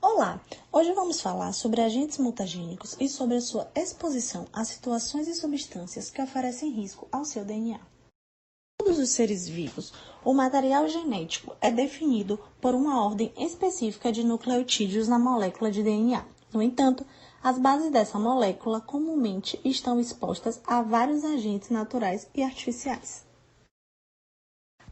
Olá! Hoje vamos falar sobre agentes mutagênicos e sobre a sua exposição a situações e substâncias que oferecem risco ao seu DNA. Todos os seres vivos, o material genético é definido por uma ordem específica de nucleotídeos na molécula de DNA. No entanto, as bases dessa molécula comumente estão expostas a vários agentes naturais e artificiais.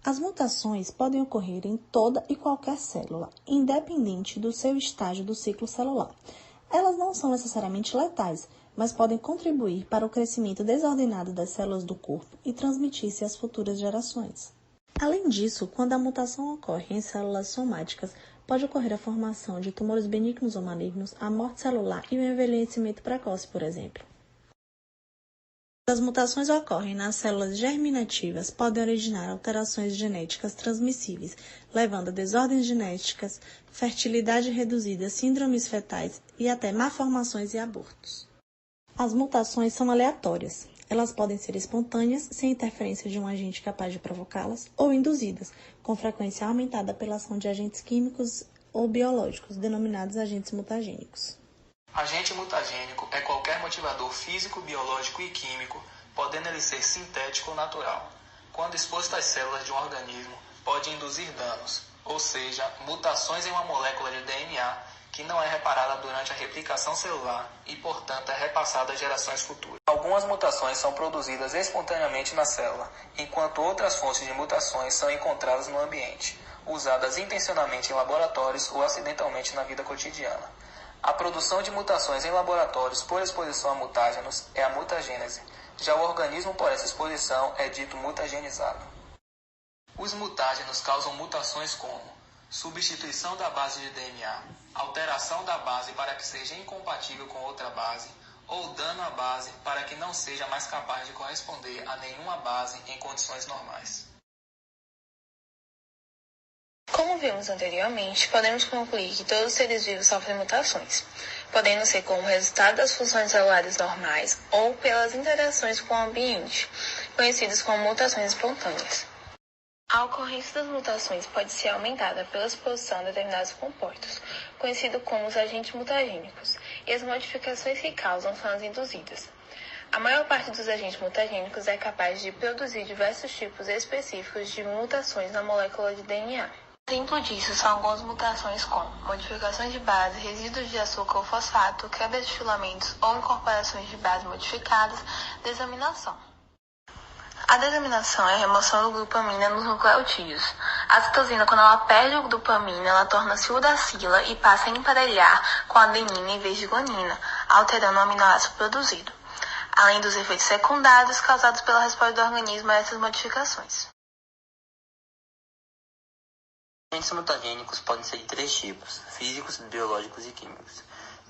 As mutações podem ocorrer em toda e qualquer célula, independente do seu estágio do ciclo celular. Elas não são necessariamente letais, mas podem contribuir para o crescimento desordenado das células do corpo e transmitir-se às futuras gerações. Além disso, quando a mutação ocorre em células somáticas, pode ocorrer a formação de tumores benignos ou malignos, a morte celular e o envelhecimento precoce, por exemplo. As mutações ocorrem nas células germinativas, podem originar alterações genéticas transmissíveis, levando a desordens genéticas, fertilidade reduzida, síndromes fetais e até malformações e abortos. As mutações são aleatórias. Elas podem ser espontâneas, sem interferência de um agente capaz de provocá-las, ou induzidas, com frequência aumentada pela ação de agentes químicos ou biológicos, denominados agentes mutagênicos. Agente mutagênico é qualquer motivador físico, biológico e químico, podendo ele ser sintético ou natural. Quando exposto às células de um organismo, pode induzir danos, ou seja, mutações em uma molécula de DNA que não é reparada durante a replicação celular e, portanto, é repassada às gerações futuras. Algumas mutações são produzidas espontaneamente na célula, enquanto outras fontes de mutações são encontradas no ambiente, usadas intencionalmente em laboratórios ou acidentalmente na vida cotidiana. A produção de mutações em laboratórios por exposição a mutágenos é a mutagênese. Já o organismo por essa exposição é dito mutagenizado. Os mutágenos causam mutações como substituição da base de DNA, alteração da base para que seja incompatível com outra base, ou dano à base para que não seja mais capaz de corresponder a nenhuma base em condições normais. Como vimos anteriormente, podemos concluir que todos os seres vivos sofrem mutações, podendo ser como resultado das funções celulares normais ou pelas interações com o ambiente, conhecidas como mutações espontâneas. A ocorrência das mutações pode ser aumentada pela exposição a determinados compostos, conhecidos como os agentes mutagênicos, e as modificações que causam são as induzidas. A maior parte dos agentes mutagênicos é capaz de produzir diversos tipos específicos de mutações na molécula de DNA. Exemplo disso são algumas mutações como modificações de base, resíduos de açúcar ou fosfato, quebras de filamentos ou incorporações de base modificadas, desaminação. A desaminação é a remoção do glupamina nos nucleotídeos. A citosina, quando ela perde o glupamina, ela torna-se udacila e passa a emparelhar com a adenina em vez de guanina, alterando o aminoácido produzido, além dos efeitos secundários causados pela resposta do organismo a essas modificações. Agentes mutagênicos podem ser de três tipos: físicos, biológicos e químicos.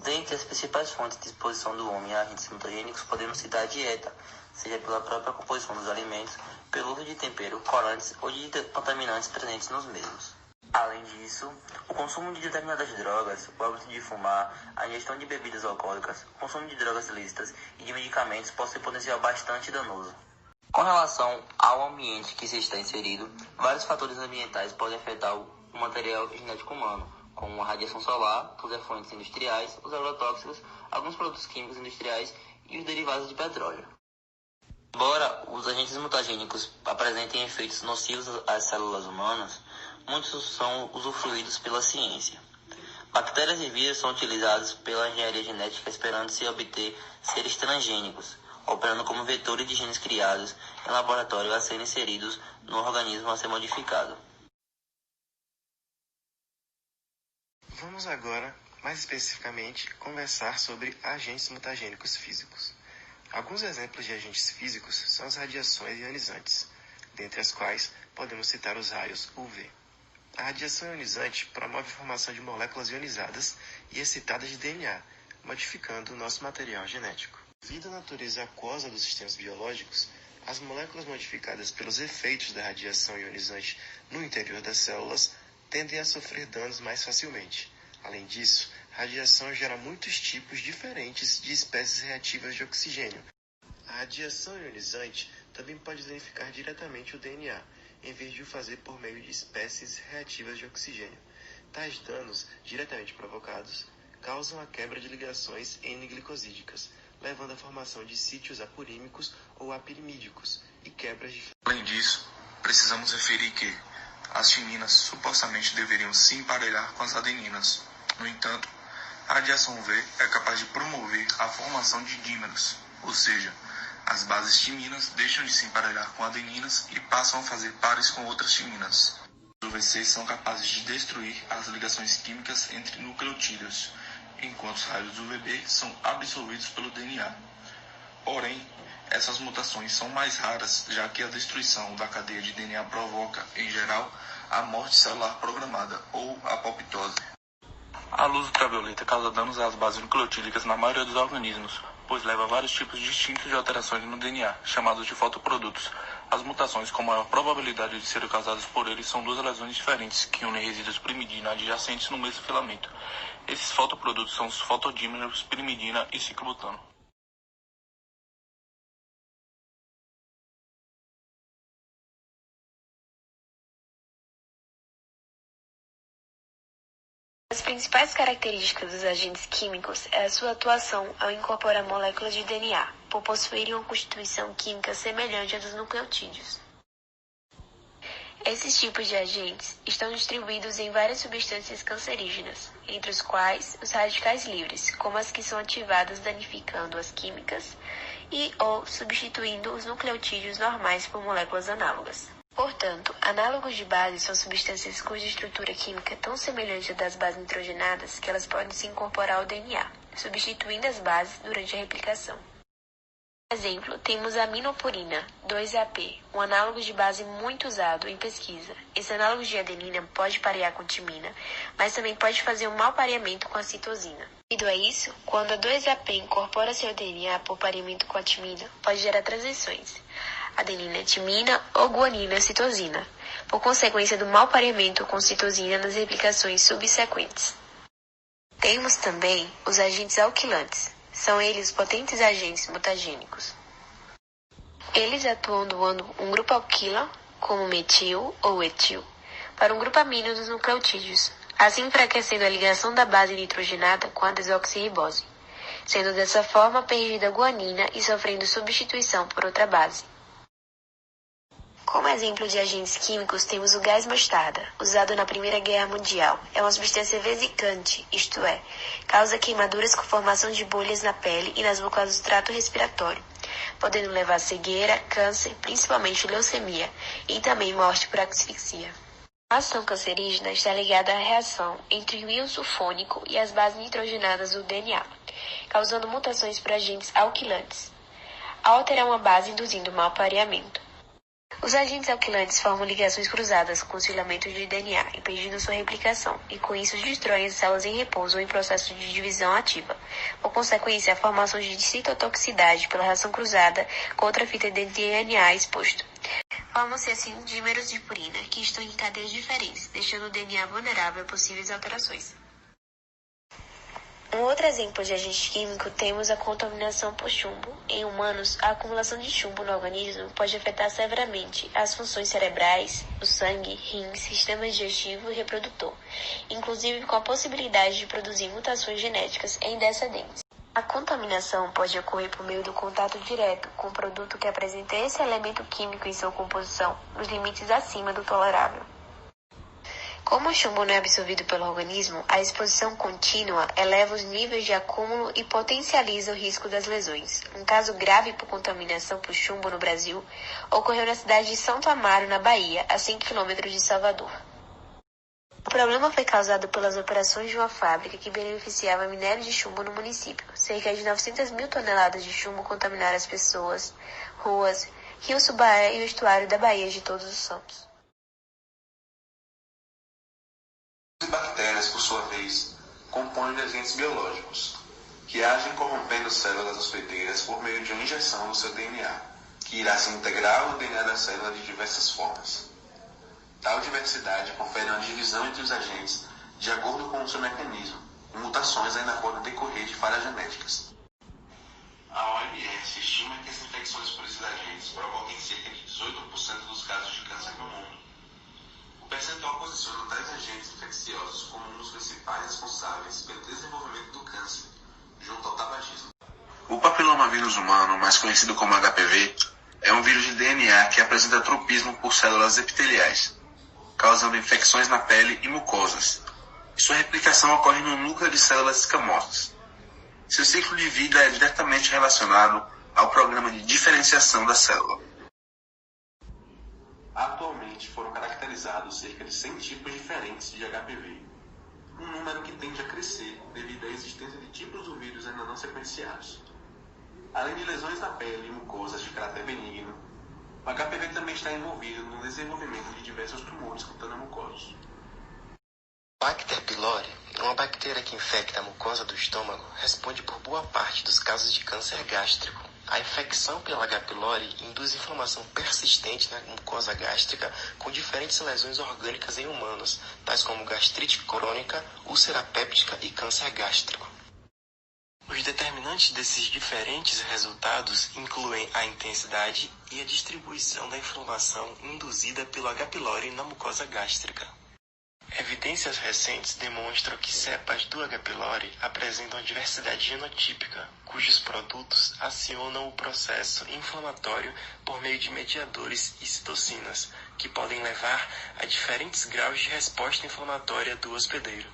Dentre as principais fontes de exposição do homem a agentes mutagênicos, podemos citar a dieta, seja pela própria composição dos alimentos, pelo uso de tempero, corantes ou de contaminantes presentes nos mesmos. Além disso, o consumo de determinadas drogas, o hábito de fumar, a ingestão de bebidas alcoólicas, o consumo de drogas ilícitas e de medicamentos pode ser potencial bastante danoso. Com relação ao ambiente que se está inserido, vários fatores ambientais podem afetar o material genético humano, como a radiação solar, os efluentes industriais, os agrotóxicos, alguns produtos químicos industriais e os derivados de petróleo. Embora os agentes mutagênicos apresentem efeitos nocivos às células humanas, muitos são usufruídos pela ciência. Bactérias e vírus são utilizados pela engenharia genética esperando-se obter seres transgênicos, operando como vetores de genes criados em laboratório a serem inseridos no organismo a ser modificado. Vamos agora, mais especificamente, conversar sobre agentes mutagênicos físicos. Alguns exemplos de agentes físicos são as radiações ionizantes, dentre as quais podemos citar os raios UV. A radiação ionizante promove a formação de moléculas ionizadas e excitadas de DNA, modificando o nosso material genético. Devido à natureza aquosa dos sistemas biológicos, as moléculas modificadas pelos efeitos da radiação ionizante no interior das células tendem a sofrer danos mais facilmente. Além disso, a radiação gera muitos tipos diferentes de espécies reativas de oxigênio. A radiação ionizante também pode danificar diretamente o DNA, em vez de o fazer por meio de espécies reativas de oxigênio. Tais danos, diretamente provocados, causam a quebra de ligações N-glicosídicas, levando à formação de sítios apurímicos ou apirimídicos e quebras de... Além disso, precisamos referir que as timinas supostamente deveriam se emparelhar com as adeninas. No entanto, a radiação UV é capaz de promover a formação de dímeros, ou seja, as bases timinas deixam de se emparelhar com adeninas e passam a fazer pares com outras timinas. Os UVCs são capazes de destruir as ligações químicas entre nucleotídeos, enquanto os raios UVB são absorvidos pelo DNA. Porém, essas mutações são mais raras, já que a destruição da cadeia de DNA provoca, em geral, a morte celular programada, ou apoptose. A luz ultravioleta causa danos às bases nucleotídicas na maioria dos organismos, pois leva a vários tipos distintos de alterações no DNA, chamados de fotoprodutos. As mutações com maior probabilidade de serem causadas por eles são duas lesões diferentes, que unem resíduos pirimidina adjacentes no mesmo filamento. Esses fotoprodutos são os fotodímeros, pirimidina e ciclobutano. As principais características dos agentes químicos é a sua atuação ao incorporar moléculas de DNA, por possuírem uma constituição química semelhante à dos nucleotídeos. Esses tipos de agentes estão distribuídos em várias substâncias cancerígenas, entre os quais os radicais livres, como as que são ativadas danificando as químicas e ou substituindo os nucleotídeos normais por moléculas análogas. Portanto, análogos de bases são substâncias cuja estrutura química é tão semelhante à das bases nitrogenadas que elas podem se incorporar ao DNA, substituindo as bases durante a replicação. Por exemplo, temos a aminopurina, 2-AP, um análogo de base muito usado em pesquisa. Esse análogo de adenina pode parear com timina, mas também pode fazer um mau pareamento com a citosina. Devido a isso, quando a 2-AP incorpora seu DNA por pareamento com a timina, pode gerar transições. Adenina timina ou guanina citosina, por consequência do mau pareamento com citosina nas replicações subsequentes. Temos também os agentes alquilantes. São eles potentes agentes mutagênicos. Eles atuam doando um grupo alquila, como metil ou etil, para um grupo amino dos nucleotídeos, assim enfraquecendo a ligação da base nitrogenada com a desoxirribose, sendo dessa forma perdida a guanina e sofrendo substituição por outra base. Como exemplo de agentes químicos, temos o gás mostarda, usado na Primeira Guerra Mundial. É uma substância vesicante, isto é, causa queimaduras com formação de bolhas na pele e nas mucosas do trato respiratório, podendo levar a cegueira, câncer, principalmente leucemia, e também morte por asfixia. A ação cancerígena está ligada à reação entre o íon sulfônico e as bases nitrogenadas do DNA, causando mutações por agentes alquilantes, ao alterar uma base induzindo mau pareamento. Os agentes alquilantes formam ligações cruzadas com os filamentos de DNA, impedindo sua replicação, e com isso destroem as células em repouso ou em processo de divisão ativa. Por consequência, a formação de citotoxicidade pela reação cruzada com outra fita de DNA exposto. Formam-se assim dímeros de purina, que estão em cadeias diferentes, deixando o DNA vulnerável a possíveis alterações. Um outro exemplo de agente químico temos a contaminação por chumbo. Em humanos, a acumulação de chumbo no organismo pode afetar severamente as funções cerebrais, o sangue, rins, sistema digestivo e reprodutor, inclusive com a possibilidade de produzir mutações genéticas em descendentes. A contaminação pode ocorrer por meio do contato direto com o produto que apresenta esse elemento químico em sua composição, nos limites acima do tolerável. Como o chumbo não é absorvido pelo organismo, a exposição contínua eleva os níveis de acúmulo e potencializa o risco das lesões. Um caso grave por contaminação por chumbo no Brasil ocorreu na cidade de Santo Amaro, na Bahia, a 100 km de Salvador. O problema foi causado pelas operações de uma fábrica que beneficiava minério de chumbo no município. Cerca de 900 mil toneladas de chumbo contaminaram as pessoas, ruas, Rio Subaé e o estuário da Baía de Todos os Santos. As bactérias, por sua vez, compõem de agentes biológicos, que agem corrompendo células hospedeiras por meio de uma injeção no seu DNA, que irá se integrar ao DNA da célula de diversas formas. Tal diversidade confere uma divisão entre os agentes de acordo com o seu mecanismo, e mutações ainda podem decorrer de falhas genéticas. A OMS estima que as infecções por esses agentes provoquem cerca de 18% dos casos de câncer no mundo. O percentual posiciona tais agentes infecciosos como um dos principais responsáveis pelo desenvolvimento do câncer, junto ao tabagismo. O papilomavírus humano, mais conhecido como HPV, é um vírus de DNA que apresenta tropismo por células epiteliais, causando infecções na pele e mucosas. Sua replicação ocorre no núcleo de células escamosas. Seu ciclo de vida é diretamente relacionado ao programa de diferenciação da célula. Atualmente foram caracterizados cerca de 100 tipos diferentes de HPV, um número que tende a crescer devido à existência de tipos do vírus ainda não sequenciados. Além de lesões na pele e mucosas de caráter benigno, o HPV também está envolvido no desenvolvimento de diversos tumores cutâneo-mucosos. Bacter pylori, uma bactéria que infecta a mucosa do estômago, responde por boa parte dos casos de câncer gástrico. A infecção pela H. pylori induz inflamação persistente na mucosa gástrica com diferentes lesões orgânicas em humanos, tais como gastrite crônica, úlcera péptica e câncer gástrico. Os determinantes desses diferentes resultados incluem a intensidade e a distribuição da inflamação induzida pelo H. pylori na mucosa gástrica. Evidências recentes demonstram que cepas do H. pylori apresentam diversidade genotípica, cujos produtos acionam o processo inflamatório por meio de mediadores e citocinas, que podem levar a diferentes graus de resposta inflamatória do hospedeiro.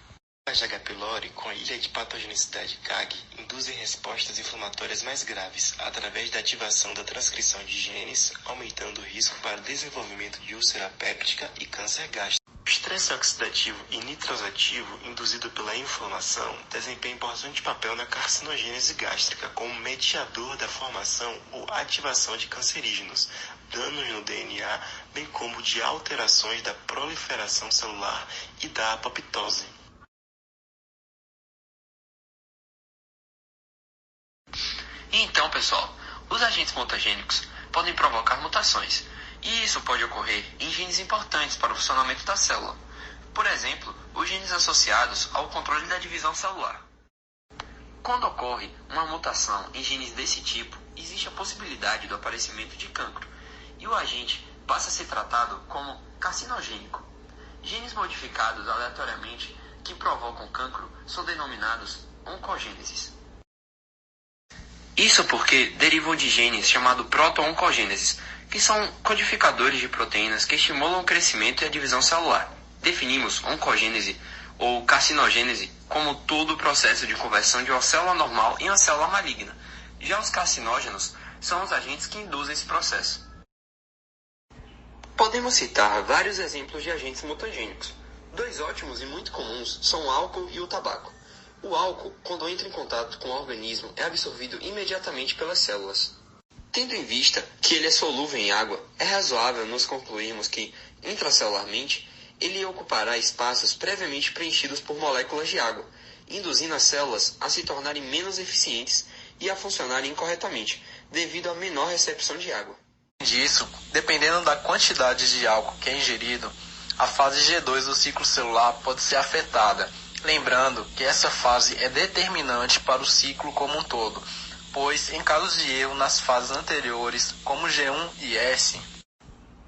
As H. pylori, com a ilha de patogenicidade CAG, induzem respostas inflamatórias mais graves, através da ativação da transcrição de genes, aumentando o risco para o desenvolvimento de úlcera péptica e câncer gástrico. O estresse oxidativo e nitrosativo induzido pela inflamação desempenha importante papel na carcinogênese gástrica como mediador da formação ou ativação de cancerígenos, danos no DNA, bem como de alterações da proliferação celular e da apoptose. Então, pessoal, os agentes mutagênicos podem provocar mutações, e isso pode ocorrer em genes importantes para o funcionamento da célula. Por exemplo, os genes associados ao controle da divisão celular. Quando ocorre uma mutação em genes desse tipo, existe a possibilidade do aparecimento de cancro, e o agente passa a ser tratado como carcinogênico. Genes modificados aleatoriamente que provocam cancro são denominados oncogêneses. Isso porque derivam de genes chamados proto-oncogêneses, que são codificadores de proteínas que estimulam o crescimento e a divisão celular. Definimos oncogênese ou carcinogênese como todo o processo de conversão de uma célula normal em uma célula maligna. Já os carcinógenos são os agentes que induzem esse processo. Podemos citar vários exemplos de agentes mutagênicos. Dois ótimos e muito comuns são o álcool e o tabaco. O álcool, quando entra em contato com o organismo, é absorvido imediatamente pelas células. Tendo em vista que ele é solúvel em água, é razoável nos concluirmos que, intracelularmente, ele ocupará espaços previamente preenchidos por moléculas de água, induzindo as células a se tornarem menos eficientes e a funcionarem incorretamente, devido à menor recepção de água. Além disso, dependendo da quantidade de álcool que é ingerido, a fase G2 do ciclo celular pode ser afetada. Lembrando que essa fase é determinante para o ciclo como um todo, pois em casos de erro nas fases anteriores, como G1 e S,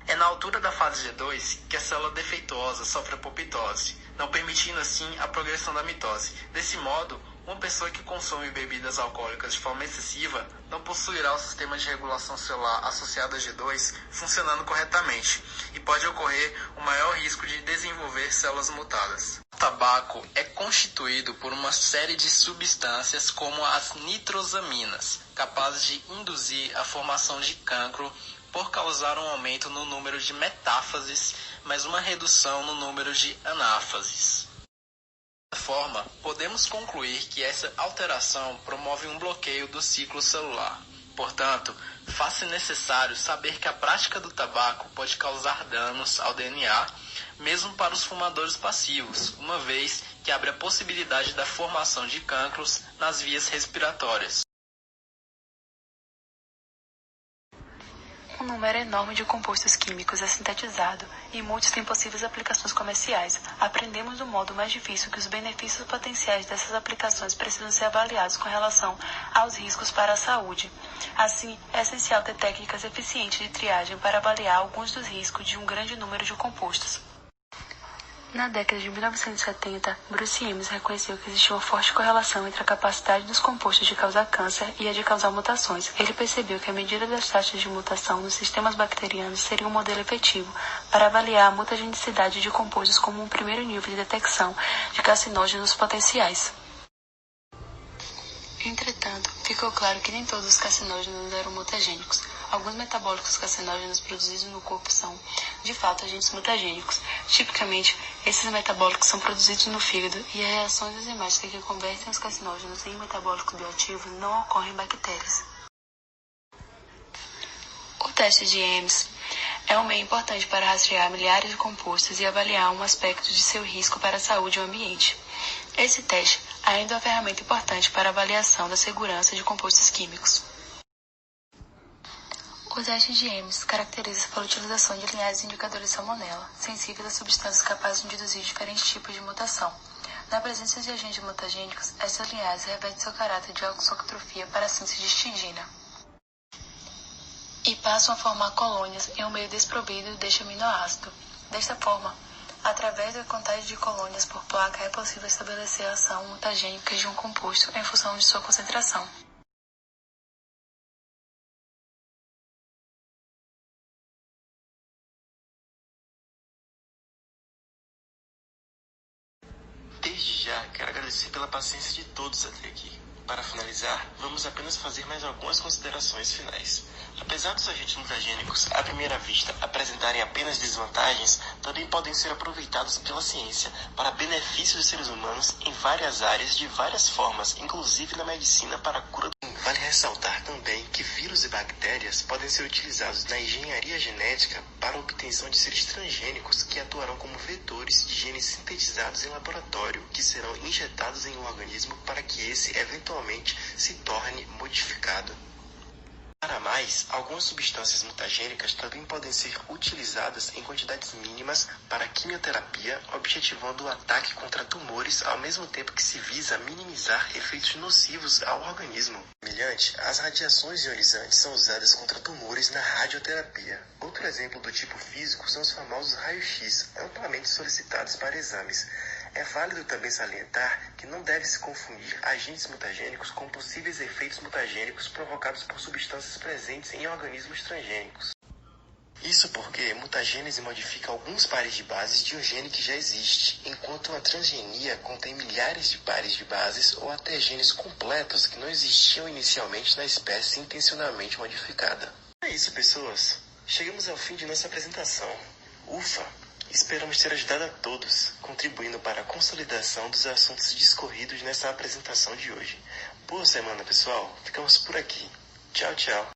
é na altura da fase G2 que a célula defeituosa sofre apoptose, não permitindo assim a progressão da mitose. Desse modo, uma pessoa que consome bebidas alcoólicas de forma excessiva não possuirá o sistema de regulação celular associado a G2 funcionando corretamente e pode ocorrer o maior risco de desenvolver células mutadas. O tabaco é constituído por uma série de substâncias como as nitrosaminas, capazes de induzir a formação de cancro por causar um aumento no número de metáfases, mas uma redução no número de anáfases. Dessa forma, podemos concluir que essa alteração promove um bloqueio do ciclo celular. Portanto, faz-se necessário saber que a prática do tabaco pode causar danos ao DNA, mesmo para os fumadores passivos, uma vez que abre a possibilidade da formação de cancros nas vias respiratórias. Um número enorme de compostos químicos é sintetizado e muitos têm possíveis aplicações comerciais. Aprendemos do modo mais difícil que os benefícios potenciais dessas aplicações precisam ser avaliados com relação aos riscos para a saúde. Assim, é essencial ter técnicas eficientes de triagem para avaliar alguns dos riscos de um grande número de compostos. Na década de 1970, Bruce Ames reconheceu que existia uma forte correlação entre a capacidade dos compostos de causar câncer e a de causar mutações. Ele percebeu que a medida das taxas de mutação nos sistemas bacterianos seria um modelo efetivo para avaliar a mutagenicidade de compostos como um primeiro nível de detecção de carcinógenos potenciais. Entretanto, ficou claro que nem todos os carcinógenos eram mutagênicos. Alguns metabólicos carcinógenos produzidos no corpo são, de fato, agentes mutagênicos. Tipicamente, esses metabólicos são produzidos no fígado e as reações enzimáticas que convertem os carcinógenos em metabólicos bioativos não ocorrem em bactérias. O teste de Ames é um meio importante para rastrear milhares de compostos e avaliar um aspecto de seu risco para a saúde e o ambiente. Esse teste ainda é uma ferramenta importante para a avaliação da segurança de compostos químicos. O teste de Ames caracteriza-se pela utilização de linhagens de indicadores de salmonela, sensíveis a substâncias capazes de induzir diferentes tipos de mutação. Na presença de agentes mutagênicos, essas linhagens revertem seu caráter de auxotrofia para a síntese de histidina e passam a formar colônias em um meio desprovido deste aminoácido. Desta forma, através da contagem de colônias por placa, é possível estabelecer a ação mutagênica de um composto em função de sua concentração. Desde já, quero agradecer pela paciência de todos até aqui. Para finalizar, vamos apenas fazer mais algumas considerações finais. Apesar dos agentes mutagênicos, à primeira vista, apresentarem apenas desvantagens, também podem ser aproveitados pela ciência para benefício dos seres humanos em várias áreas de várias formas, inclusive na medicina para a cura. Vale ressaltar também que vírus e bactérias podem ser utilizados na engenharia genética para a obtenção de seres transgênicos que atuarão como vetores de genes sintetizados em laboratório, que serão injetados em um organismo para que esse eventualmente se torne modificado. Para mais, algumas substâncias mutagênicas também podem ser utilizadas em quantidades mínimas para quimioterapia, objetivando o ataque contra tumores ao mesmo tempo que se visa minimizar efeitos nocivos ao organismo. Semelhante, as radiações ionizantes são usadas contra tumores na radioterapia. Outro exemplo do tipo físico são os famosos raios-x, amplamente solicitados para exames. É válido também salientar que não deve-se confundir agentes mutagênicos com possíveis efeitos mutagênicos provocados por substâncias presentes em organismos transgênicos. Isso porque mutagênese modifica alguns pares de bases de um gene que já existe, enquanto a transgenia contém milhares de pares de bases ou até genes completos que não existiam inicialmente na espécie intencionalmente modificada. É isso, pessoas. Chegamos ao fim de nossa apresentação. Ufa! Esperamos ter ajudado a todos, contribuindo para a consolidação dos assuntos discorridos nessa apresentação de hoje. Boa semana, pessoal. Ficamos por aqui. Tchau, tchau.